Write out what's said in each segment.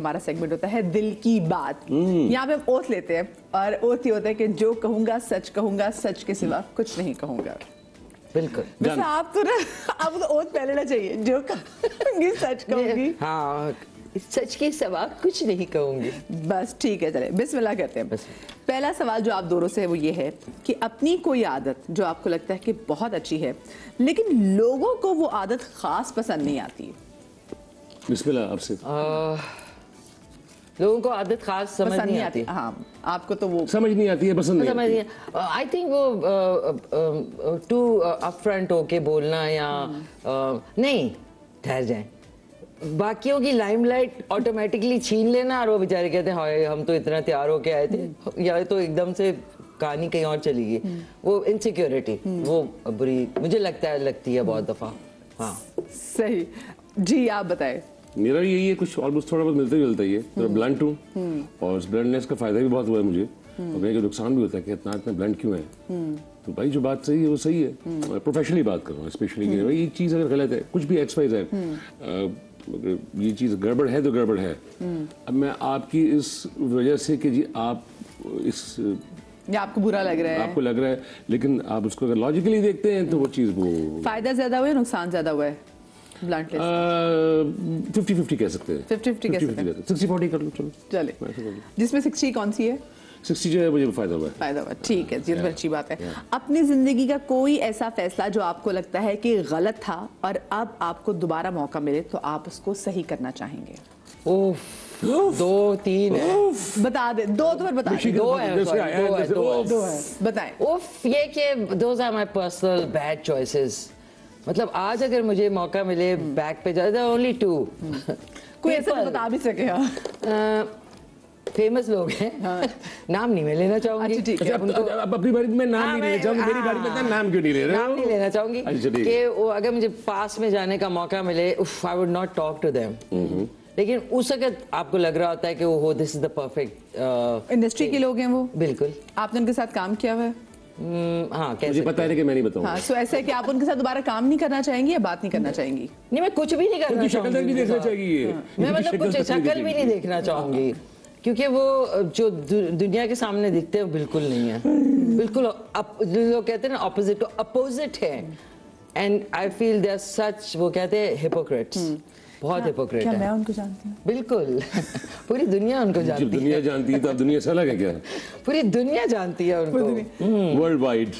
हमारा सेगमेंट होता है दिल की बात। यहाँ पे हम ओथ लेते हैं और ओथ ये होता है कि जो कहूंगा, सच के सिवा कुछ नहीं कहूंगा। बिल्कुल। वैसे आप तो ना, आपको तो ओथ पहले ना चाहिए, जो कहूंगी सच कहूंगी। हाँ, सच के सिवा कुछ नहीं कहूंगी। बस ठीक है, चले बिस्मिल्लाह करते हैं। बस। पहला सवाल जो आप दोनों से है वो ये है कि अपनी कोई आदत जो आपको लगता है कि बहुत अच्छी है लेकिन लोगों को वो आदत खास पसंद नहीं आती। बिस्मिल्लाह आपसे। लोगों को आदत खास समझ नहीं आती। हाँ, आपको तो वो समझ नहीं आती है, पसंद नहीं आती। आई थिंक वो टू अपफ्रंट होके बोलना या नहीं, ठहर जाए, बाकियों की लाइमलाइट ऑटोमेटिकली छीन लेना और वो बेचारे कहते हैं हाय हम तो इतना तैयार होके आए थे, या तो एकदम से कहानी कहीं और चली गई। वो इनसिक्योरिटी वो बुरी मुझे लगती है बहुत दफा। हाँ सही जी, आप बताएं। मेरा यही है, कुछ ऑलमोस्ट थोड़ा बहुत मिलता ही है। तो ब्लंट हूँ और उस ब्लंटनेस का फायदा भी बहुत हुआ है मुझे, और मेरे को नुकसान भी होता है कि इतना ब्लंट क्यों है। तो भाई जो बात सही है वो सही है। प्रोफेशनली बात कर रहा हूँ स्पेशली कि भाई ये चीज़ अगर गलत है, कुछ भी XYZ अगर ये चीज़ गड़बड़ है तो गड़बड़ है। अब मैं आपकी इस वजह से कि जी आप इस या आपको बुरा लग रहा है, आपको लग रहा है, लेकिन आप उसको अगर लॉजिकली देखते हैं तो वो चीज़ वो फायदा ज्यादा हुआ है नुकसान ज्यादा हुआ है? 50-50 कह सकते हैं। 50-50 कह सकते हैं। 60-40 कर लो चलो। चले, जिसमें 60 कौन सी है? 60 जो है मुझे फायदा हुआ है। फायदा हुआ, ठीक है जी, तो अच्छी बात है। अपनी जिंदगी का कोई ऐसा फैसला जो आपको लगता है कि गलत था और अब आपको दोबारा मौका मिले तो आप उसको सही करना चाहेंगे? उफ, 2-3 है। बता दे, दो तो बता दे। दो है, बताएं। उफ, ये कि those are my personal bad choices। मतलब आज अगर मुझे मौका मिले बैक पे जाए, ओनली 2 कोई ऐसा बता भी सके। फेमस लोग हैं, नाम नहीं मैं लेना चाहूंगी। अच्छा ठीक है, अब अपनी बारी में नाम नहीं लेना चाहूंगी, मेरी बारी में नाम क्यों नहीं ले रहे हो? नाम नहीं लेना चाहूंगी अच्छा, ठीक है। कि वो अगर मुझे पास में जाने का मौका मिले, उफ, I would not talk to them. लेकिन उस वक्त आपको लग रहा होता है कि वो this is the perfect industry के लोग हैं वो। बिल्कुल। आपने उनके साथ काम किया हुआ है? हाँ, मुझे पता है कि मैं नहीं बताऊंगा। हाँ, सो ऐसा है कि आप उनके साथ दोबारा काम नहीं करना चाहेंगी या बात नहीं करना चाहेंगी? नहीं, मैं कुछ भी नहीं करना शक्ल भी चाहूंगी। देखना चाहिए। मैं मतलब कुछ शक्ल भी नहीं देखना चाहूंगी, क्योंकि वो जो दुनिया के सामने दिखते हैं बिल्कुल नहीं है। बिल्कुल जो लोग कहते हैं ना अपोजिट है। And I feel they are such, वो कहते हैं हिपोक्रेट्स, बहुत हिपोक्रेट है। मैं उनको जानती हूँ? बिल्कुल। पूरी दुनिया उनको जानती है। जब दुनिया जानती है तो अब दुनिया से अलग है क्या? पूरी दुनिया जानती है उनको। World wide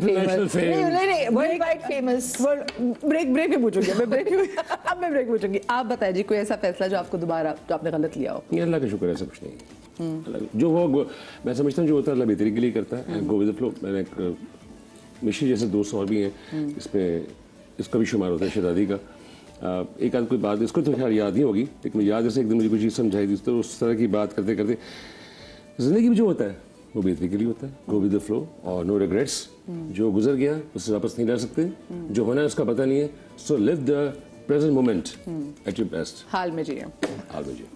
famous. नहीं, वर्ल्ड वाइड फेमस। ब्रेक में पूछूंगी अब मैं ब्रेक पूछूंगी। आप बताइए जी, कोई ऐसा फैसला जो आपको दोबारा जो आपने गलत लिया हो? ये अल्लाह का शुक्र है, ऐसा कुछ नहीं। जो वो मैं समझता हूँ जो होता है अल्लाह बेहतरी के लिए करता है। Go with the flow. मैंने एक मिशी जैसे दोस्त और भी हैं, इसमें इसका भी शुमार होता है शहजादी का। एक आध कोई बात इसको तो खैर याद नहीं होगी, लेकिन याद जैसे एक दिन मुझे कोई चीज़ समझाई थी, तो उस तरह की बात करते करते ज़िंदगी में जो होता है वो बेहतरी के लिए होता है। गो विद द फ्लो और नो रिग्रेट्स। जो गुजर गया उससे वापस नहीं ला सकते, जो होना है उसका पता नहीं है। So live the present moment at your best. हाल में जिए।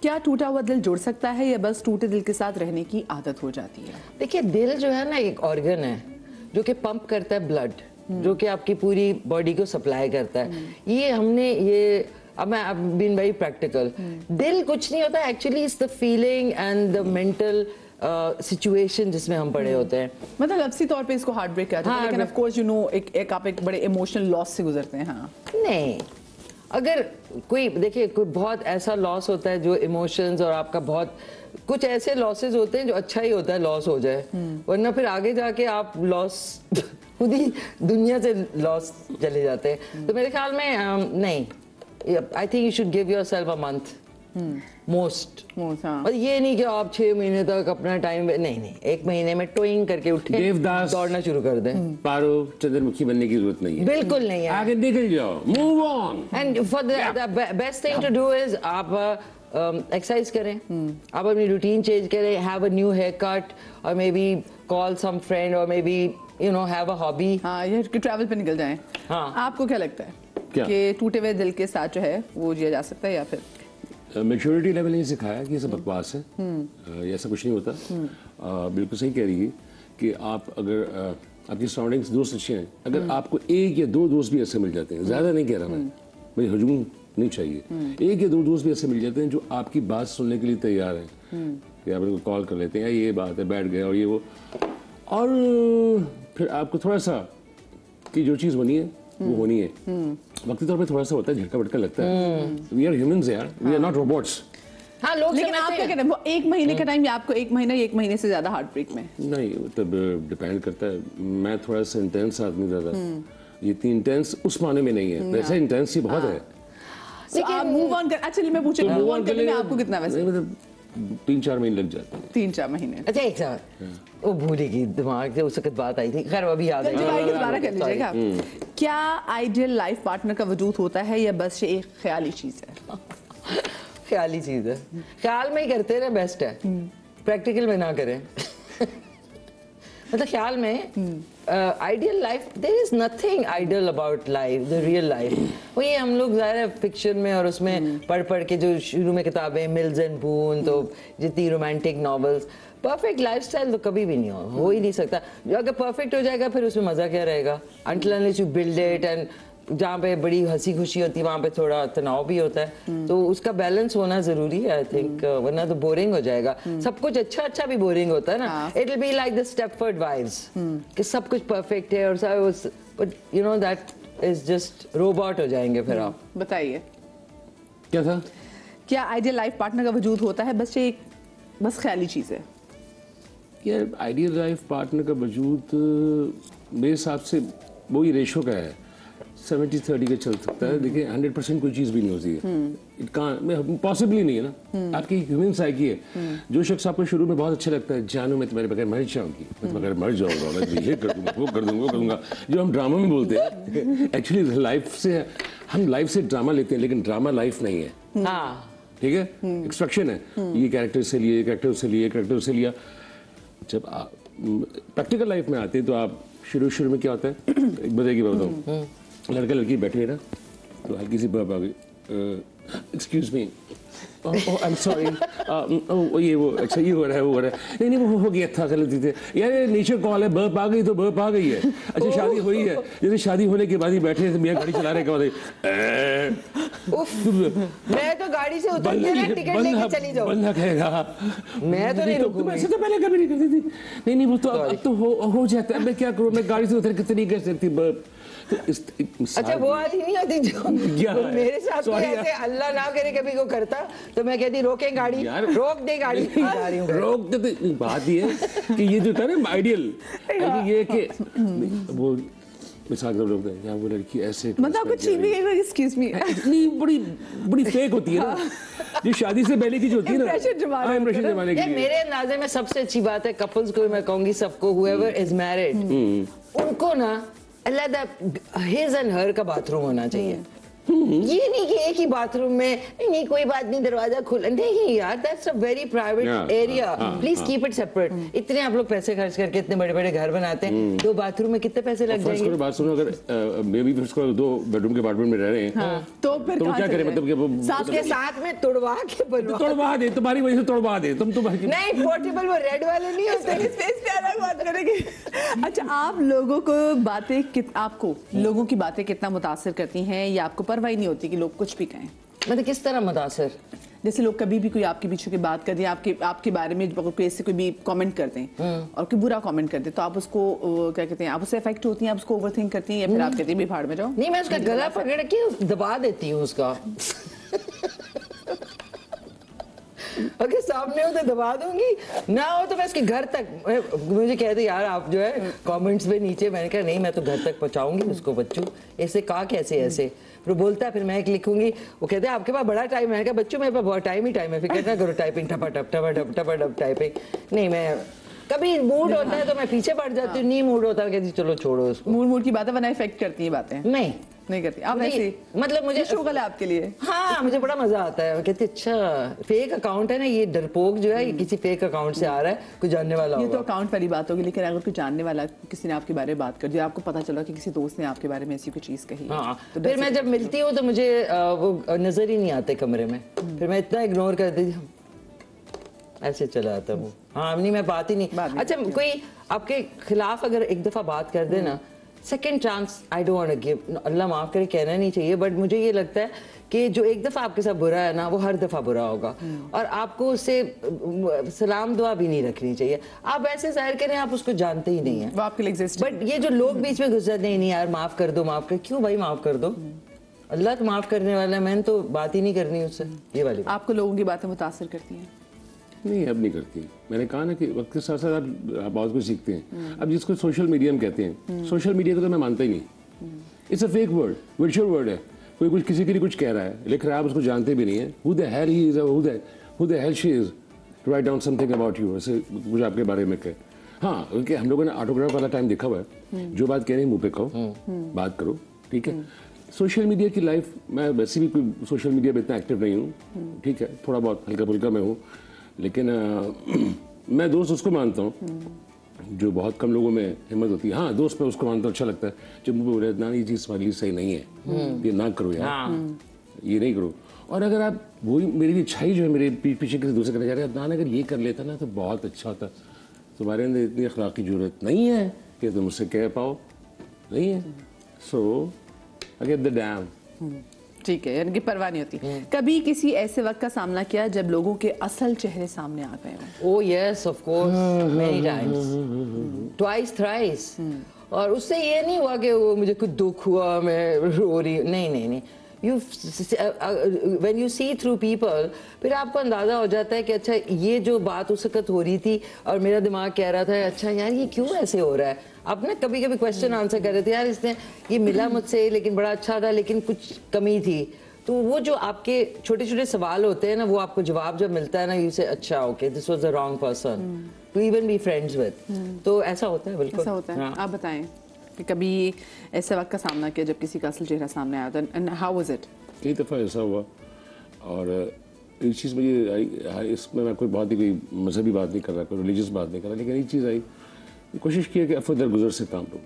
क्या टूटा हुआ दिल जुड़ सकता है या बस टूटे दिल के साथ रहने की आदत हो जाती है? देखिए, दिल जो है ना एक ऑर्गन है जो कि पंप करता है ब्लड, जो कि आपकी पूरी बॉडी को सप्लाई करता है। ये हमने ये अब मैं बीन वेरी प्रैक्टिकल। दिल कुछ नहीं होता actually, it's the feeling and the mental situation जिसमें हम पड़े होते हैं। मतलब लफ्ज़ी तौर पे इसको हार्ट ब्रेक कहते हैं, लेकिन ऑफ कोर्स यू नो एक आप एक बड़े इमोशनल लॉस से गुजरते हैं। हाँ नहीं, अगर कोई देखिए कोई बहुत ऐसा लॉस होता है जो इमोशंस और आपका बहुत कुछ ऐसे लॉसेस होते हैं जो अच्छा ही होता है लॉस हो जाए, वरना फिर आगे जाके आप लॉस खुद ही दुनिया से लॉस चले जाते हैं। तो मेरे ख्याल में नहीं, I think you should give yourself a month most. और ये नहीं कि आप 6 महीने तक अपना टाइम नहीं, 1 महीने में टोइंग करके उठे, देवदास दौड़ना शुरू कर दें। पारो चंद्रमुखी बनने की जरूरत नहीं है, बिल्कुल नहीं है। आगे निकल जाओ, move on. And for the best thing to do is आप एक्सरसाइज करें, आप अपनी रूटीन चेंज करें, have a new haircut और maybe call some friend और maybe you know have a hobby. हाँ, ये कि ट्रैवल पे निकल जाएं। हाँ, आपको क्या लगता है कि टूटे हुए दिल के साथ जो है वो जिया जा सकता है या फिर? मैच्योरिटी लेवल ने सिखाया कि ये सब बकवास है, ऐसा कुछ नहीं होता। बिल्कुल सही कह रही है कि आप अगर आपकी सराउंडिंग्स दोस्त अच्छे हैं, अगर आपको 1 या 2 दोस्त भी ऐसे मिल जाते हैं, ज़्यादा नहीं कह रहा मैं, भाई हजूम नहीं चाहिए। एक या दो दोस्त भी ऐसे मिल जाते हैं जो आपकी बात सुनने के लिए तैयार हैं, कि आप उनको कॉल कर लेते हैं, ये बात है, बैठ गए और ये वो, और फिर आपको थोड़ा सा कि जो चीज़ होनी है वो होनी है। वक्ती तौर पे थोड़ा सा होता है, झटका बटका लगता है। वी आर ह्यूमंस यार, वी आर नॉट रोबोट्स। हाँ, लोग लेकिन आप क्या कहते हैं, वो 1 महीने का टाइम या आपको 1 महीना या 1 महीने से ज्यादा हार्ट ब्रेक में? नहीं, मतलब डिपेंड करता है। मैं थोड़ा सा इंटेंस आदमी ज़्यादा, ये इतनी इंटेंस उस माने में नहीं है, वैसे इंटेंस ही बहुत है। लेकिन आप मूव ऑन कर, एक्चुअली मैं पूछूंगा मूव ऑन करने में आपको कितना वैसे? मतलब 3-4 महीने लग जाते हैं। 3-4 महीने। अच्छा, एक साथ वो भूलेगी दिमाग से, उस वक्त बात आई थी, खैर अभी याद भाई दोबारा कर लीजिएगा आप। क्या आइडियल लाइफ पार्टनर का वजूद होता है या बस ये एक ख्याली चीज है? ख्याली चीज है, ख्याल में ही करते रहे बेस्ट है, प्रैक्टिकल में ना करें। मतलब ख्याल में ideal life, there is nothing ideal about life, the real life. वो ये हम लोग ज़ाहिर है फिक्शन में और उसमें पढ़ के जो शुरू में किताबें मिल्स एंड बून, तो जितनी रोमांटिक नॉवेल्स, परफेक्ट लाइफस्टाइल तो कभी भी नहीं हो ही नहीं सकता। अगर परफेक्ट हो जाएगा फिर उसमें मजा क्या रहेगा? Until unless you build it, and जहाँ पे बड़ी हंसी खुशी होती है वहाँ पे थोड़ा तनाव भी होता है, तो उसका बैलेंस होना जरूरी है आई थिंक, वरना तो बोरिंग हो जाएगा। सब कुछ अच्छा भी बोरिंग होता है ना। It will be like the Stepford wives, कि सब कुछ परफेक्ट है और सब, but you know that is just robot हो जाएंगे फिर आप। बताइए क्या था? क्या आइडियल लाइफ पार्टनर का वजूद होता है बस ये एक बस ख्याली चीज है? यार आइडियल लाइफ पार्टनर का वजूद मेरे हिसाब से वही रेशो का है, 70-30 का चल सकता है। देखिए 100% कोई चीज़ भी नहीं होती है, इट कांट, पॉसिबली नहीं है ना। आपकी ह्यूमन साइकी है। जो शख्स आपको शुरू में बहुत अच्छा लगता है, जानू मैं तुम्हारे बगैर मर जाऊंगी, मैं तुम्हारे बगैर मर जाऊंगा, मैं ये कर दूंगा, वो कर दूंगा, वो करूंगा, जो हम ड्रामा में बोलते हैं। एक्चुअली लाइफ से हम लाइफ से ड्रामा लेते हैं, लेकिन ड्रामा लाइफ नहीं है। हाँ, ठीक है, एक्सट्रक्शन है, ये कैरेक्टर से लिए, कैरेक्टर से लिए, कैरेक्टर से लिया। जब आप प्रैक्टिकल लाइफ में आते हैं तो आप शुरू में क्या होता है, एक बजे की बात बताऊँ, लड़का लड़की बैठे ना, तो हल्की सी बर्फ आ गई, excuse me, I am sorry, ये वो अच्छा ये हो रहा है, वो हो रहा है, नहीं वो हो गया था, गलती थे यार, ये नीचे कॉल है, बर्फ आ गई तो बर्फ आ गई है। अच्छा शादी हुई है, जैसे शादी होने के बाद ही बैठे थे, मियाँ गाड़ी चला रहे, मैं तो गाड़ी से उतर के ना टिकट लेके चली जाऊँ, बंदा कहेगा मैं तो नहीं रुकूंगी। ऐसे तो पहले कभी नहीं करती थी। नहीं वो तो अब तो हो जाता है, मैं क्या करूँ, मैं गाड़ी से उतर के नहीं कर सकती बर्फ। तो अच्छा वो वाली नहीं होती जो मेरे साथ तो ऐसे अल्लाह ना करे कभी को करता, तो मैं कहती रोकें गाड़ी, रोक दे गाड़ी, रोक दे। तो बात ये है कि ये जो था ना आइडियल, ये कि वो मिसाल के लोग हैं, वो लड़की ऐसे, मतलब आपको चीनी एक्सक्यूज मी इतनी बड़ी फेक होती है ना, जो शादी से पहले की जो होती है ना, इंप्रेशन जमाने के लिए। मेरे अंदाजे में सबसे अच्छी बात है कपल्स को, मैं कहूंगी सबको, whoever is married, उनको ना अलग हिज एंड हर का बाथरूम होना चाहिए। ये नहीं कि एक ही बाथरूम में नहीं कोई बात नहीं, दरवाजा खुला, नहीं यार, that's a very private area, please keep it separate. इतने आप लोग पैसे खर्च करके इतने बड़े बड़े घर बनाते हैं, 2 बाथरूम में कितने पैसे लग जाएंगे? बात सुनो, अगर मे बी 2 बेडरूम के अपार्टमेंट में रह रहे हैं, तो फिर क्या करें, मतलब कि वो साथ में तोड़वा के तोड़वा दे, तुम्हारी वजह से तोड़वा दे, तुम तो नहीं, पोर्टेबल वो रेड वाले नहीं होते, इस पे अलग बात करेंगे। अच्छा, आप लोगों को आपको लोगों की बातें कितना मुतासिर करती हैं, या आपको परवाह नहीं होती कि लोग कुछ भी कहें? मतलब किस तरह मुतासिर? जैसे लोग कभी भी कोई आपके पीछे की बात कर दें, आपके बारे में कोई ऐसे कोई भी कमेंट करते हैं और कोई बुरा कमेंट करते हैं, तो आप उसको क्या कहते हैं, आप उससे अफेक्ट होती हैं, आप उसको ओवरथिंक करती हैं, या फिर आप कहती हैं भाड़ में जाओ? नहीं, मैं उसका गला पकड़ के दबा देती हूँ उसका। अगर सामने हो तो दबा दूंगी, ना हो तो मैं उसके घर तक, मुझे कहते यार आप जो है कमेंट्स में नीचे, मैंने कहा नहीं मैं तो घर तक पहुंचाऊंगी उसको, बच्चों ऐसे कहा कैसे ऐसे, फिर बोलता है, फिर मैं एक लिखूंगी, वो कहते हैं आपके पास बड़ा टाइम है, मैंने कहा बच्चों मेरे पास बहुत टाइम ही टाइम है, फिर कहना करो टाइपिंग, टपा टाइपिंग। नहीं, मैं कभी मूड होता है तो मैं पीछे बढ़ जाती हूँ, नहीं मूड होता है कहती चलो छोड़ो उसको। मूड की बातें वरना इफेक्ट करती है बातें? नहीं करती आप ऐसे, मतलब मुझे शोगल है आपके लिए। हाँ, मुझे बड़ा मजा आता है, कहती अच्छा फेक अकाउंट है ना, ये डरपोक जो है ये किसी फेक अकाउंट से आ रहा है, कोई जानने वाला ये तो अकाउंट वाली बात होगी, लेकिन अगर कोई जानने वाला किसी ने आपके बारे में बात कर दी, आपको पता चला कि किसी दोस्त ने आपके बारे में ऐसी कोई चीज कही, हाँ, तो फिर मैं जब मिलती हूँ तो मुझे वो नजर ही नहीं आते कमरे में, फिर मैं इतना इग्नोर कर देती हूँ, ऐसे चला आता हूँ। हाँ नहीं, मैं बात ही नहीं। अच्छा, कोई आपके खिलाफ अगर एक दफा बात कर दे ना, second chance I don't want to give, अल्लाह माफ करे कहना नहीं चाहिए, बट मुझे ये लगता है कि जो एक दफा आपके साथ बुरा है ना, वो हर दफा बुरा होगा, और आपको उससे सलाम दुआ भी नहीं रखनी चाहिए। आप ऐसे जाहिर करें आप उसको जानते ही नहीं है, वो आपके लिए एग्जिस्ट। बट ये जो लोग बीच में गुजर नहीं यार माफ कर दो, माफ कर, क्यों भाई माफ कर दो, अल्लाह तो माफ करने वाला है, मैंने तो बात ही नहीं करनी उससे, ये वाली बात। आपको लोगों की बातें मुतासिर करती हैं? नहीं, अब नहीं करती। मैंने कहा ना कि वक्त के साथ साथ आप बहुत कुछ सीखते हैं। अब जिसको सोशल मीडिया हम कहते हैं, सोशल मीडिया को तो मैं मानता ही नहीं। It's a fake word, virtual word है। कोई कुछ किसी के लिए कुछ कह रहा है, लिख रहा है, आप उसको जानते भी नहीं है। Who the hell he is, who the hell she is to write down something about you, ऐसे कुछ आपके बारे में कहे। हाँ, क्योंकि हम लोगों ने ऑटोग्राफ वाला टाइम देखा हुआ है। जो बात कह रहे हैं मुंह पे कहो, बात करो, ठीक है। सोशल मीडिया की लाइफ, मैं वैसे भी कोई सोशल मीडिया में इतना एक्टिव नहीं हूँ, ठीक है, थोड़ा बहुत हल्का फुल्का मैं हूँ, लेकिन मैं दोस्त उसको मानता हूँ जो बहुत कम लोगों में हिम्मत होती है। हाँ, दोस्त मैं उसको मानता हूँ, अच्छा लगता है जब मुझे बोले ना ये चीज़ हमारे लिए सही नहीं है, ये ना करो यार, ये नहीं करो। और अगर आप वही मेरी अच्छाई जो है मेरे पीछे किसी दूसरे करने जा रहे हैं, अगर ये कर लेता ना तो बहुत अच्छा होता। तुम्हारे अंदर इतनी अखलाक की जरूरत नहीं है कि तुम मुझसे कह पाओ, नहीं है। सो आई गेट द डैम। ठीक है, यानी कि परवाह नहीं होती। कभी किसी ऐसे वक्त का सामना किया जब लोगों के असल चेहरे सामने आ गए हो? Oh yes, of course, many times, twice, thrice, और उससे ये नहीं हुआ कि वो मुझे कुछ दुख हुआ, मैं रो रही, नहीं। when you see through people, फिर आपको अंदाजा हो जाता है कि अच्छा ये जो बात उस वक्त हो रही थी और मेरा दिमाग कह रहा था अच्छा यार ये क्यों ऐसे हो रहा है। आप ना कभी कभी क्वेश्चन आंसर कर रहे थे, यार इसने ये मिला मुझसे लेकिन बड़ा अच्छा था लेकिन कुछ कमी थी। तो वो जो आपके छोटे छोटे सवाल होते हैं ना, वो आपको जवाब जब मिलता है ना, यू से अच्छा okay this was the wrong person to even be friends with. तो ऐसा होता है, बिल्कुल ऐसा होता है। हाँ। आप बताएं कि कभी ऐसे वक्त का सामना किया जब किसी का असल चेहरा सामने आया था, एंड हाउ वाज इट? कई दफ़ा ऐसा हुआ, और एक चीज़ मुझे इसमें मैं कोई बहुत ही कोई मजहबी बात नहीं कर रहा, कोई रिलीजियस बात नहीं कर रहा, लेकिन एक चीज़ आई, कोशिश की है कि अफो दरगुजर से काम लो,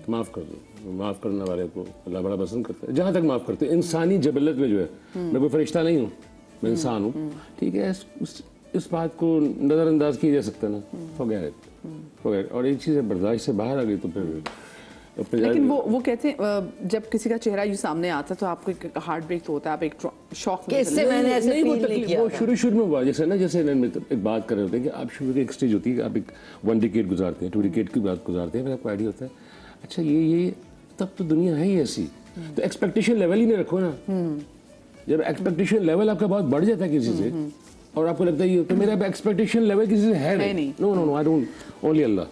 माफ़ कर दो। माफ़ करने वाले को अल्लाह बड़ा पसंद करता है, जहाँ तक माफ़ करते हैं। इंसानी जबलत में जो है, मैं कोई फरिश्ता नहीं हूँ, मैं इंसान हूँ, ठीक है। इस बात को नज़रअंदाज किया जा सकता है ना, फॉरगेट। और एक चीज़ है, बर्दाश्त से बाहर आ गई तो फिर लेकिन वो कहते हैं जब किसी का चेहरा यूं सामने आता है तो आपको एक हार्ट ब्रेक तो होता है, आप एक शॉक में इससे मैंने ऐसे नहीं, फील नहीं किया। वो शुरू में हुआ, जैसे एक बात कर रहे होते हैं कि आप शुरू की एक स्टेज होती है कि आप एक 1 डिकेड गुजारते हैं, 2 डिकेड की बात गुजारते हैं, फिर आपको आइडिया होता है अच्छा ये तब तो दुनिया है ही ऐसी। तो एक्सपेक्टेशन लेवल ही नहीं रखो ना। जब एक्सपेक्टेशन लेवल आपका बहुत बढ़ जाता है किसी से और आपको लगता है ये तो मेरा एक्सपेक्टेशन लेवल किसी से है नहीं, no I don't, only Allah.